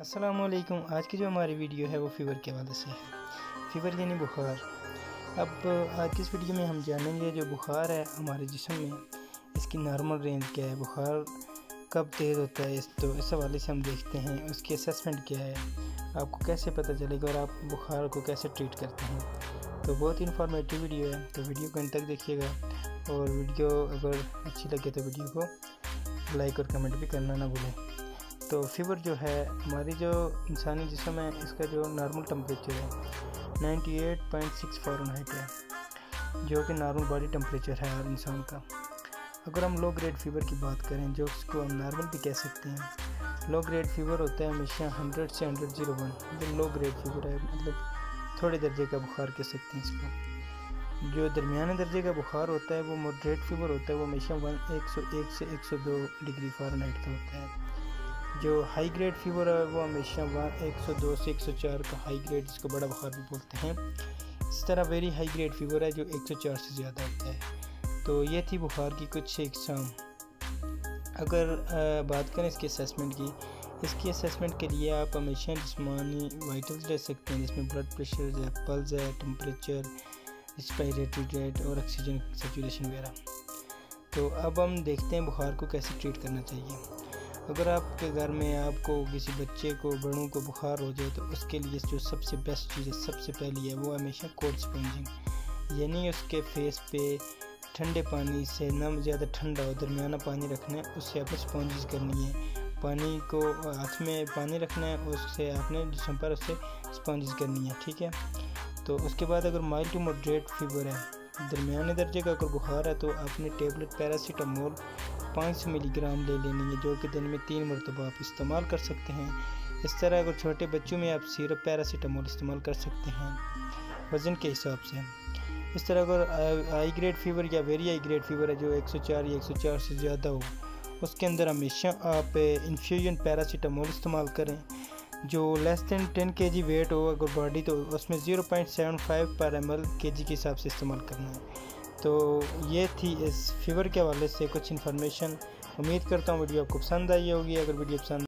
अस्सलामुअलैकुम। आज की जो हमारी वीडियो है वो फ़ीवर के हवाले से है। फ़ीवर यानी बुखार। अब आज की इस वीडियो में हम जानेंगे जो बुखार है हमारे जिस्म में, इसकी नॉर्मल रेंज क्या है, बुखार कब तेज़ होता है, तो इस हवाले से हम देखते हैं उसकी असेसमेंट क्या है, आपको कैसे पता चलेगा और आप बुखार को कैसे ट्रीट करते हैं। तो बहुत ही इन्फॉर्मेटिव वीडियो है, तो वीडियो को अंत तक देखिएगा और वीडियो अगर अच्छी लगे तो वीडियो को लाइक और कमेंट भी करना ना भूलें। तो फ़ीवर जो है हमारी जो इंसानी जिस्म है, इसका जो नॉर्मल टेम्परेचर है 98.6 फ़ारेनहाइट है, जो कि नॉर्मल बॉडी टेम्परेचर है हर इंसान का। अगर हम लो ग्रेड फ़ीवर की बात करें, जो इसको हम नॉर्मल भी कह सकते हैं, लो ग्रेड फ़ीवर होता है हमेशा 100 से 101, मतलब लो ग्रेड फ़ीवर है, मतलब थोड़े दर्जे का बुखार कह सकते हैं इसको। जो दरमियाने दर्जे का बुखार होता है वो मॉडरेट फ़ीवर होता है, वो हमेशा 101 से 102 डिग्री फ़ारेनहाइट का होता है। जो हाई ग्रेड फ़ीवर है वो हमेशा 102 से 104 का हाई ग्रेड, जिसको बड़ा बुखार भी बोलते हैं। इस तरह वेरी हाई ग्रेड फ़ीवर है जो 104 से ज़्यादा होता है। तो ये थी बुखार की कुछ इकसाम। अगर बात करें इसके असेसमेंट की, इसकी असेसमेंट के लिए आप हमेशा जिस्मानी वाइटल्स ले सकते हैं, जिसमें ब्लड प्रेशर है, पल्स है, टेम्परेचर, रेस्पिरेटरी रेट और ऑक्सीजन सेचुरेशन वगैरह। तो अब हम देखते हैं बुखार को कैसे ट्रीट करना चाहिए। अगर आपके घर में आपको किसी बच्चे को, बड़ों को बुखार हो जाए, तो उसके लिए जो सबसे बेस्ट चीज़ है, सबसे पहली है वो हमेशा कोल्ड स्पंजिंग, यानी उसके फेस पे ठंडे पानी से, ना ज़्यादा ठंडा हो, दरमियाना पानी रखना है, उससे आपने स्पॉन्जेस करनी है। पानी को हाथ में पानी रखना है, उससे आपने जिस्म पर उससे स्पॉन्जेस करनी है, ठीक है। तो उसके बाद अगर माइल्ड टू मॉडरेट फ़ीवर है, दरमियाने दर्जे का अगर बुखार है, तो आपने टेबलेट पैरासीटामोल 500 मिलीग्राम ले लेनी है, जो कि दिन में 3 मरतबा आप इस्तेमाल कर सकते हैं। इस तरह अगर छोटे बच्चों में आप सिरप पैरासीटामोल इस्तेमाल कर सकते हैं वज़न के हिसाब से। इस तरह अगर हाई ग्रेड फ़ीवर या वेरी हाई ग्रेड फ़ीवर है जो 104 या 104 से ज़्यादा हो, उसके अंदर हमेशा आप इन्फ्यूजन पैरासीटामोल इस्तेमाल करें। जो लेस दैन 10 kg वेट हो अगर बॉडी, तो उसमें 0.75 पर ml kg के हिसाब से इस्तेमाल करना है। तो ये थी इस फ़ीवर के हवाले से कुछ इन्फॉर्मेशन। उम्मीद करता हूँ वीडियो आपको पसंद आई होगी। अगर वीडियो पसंद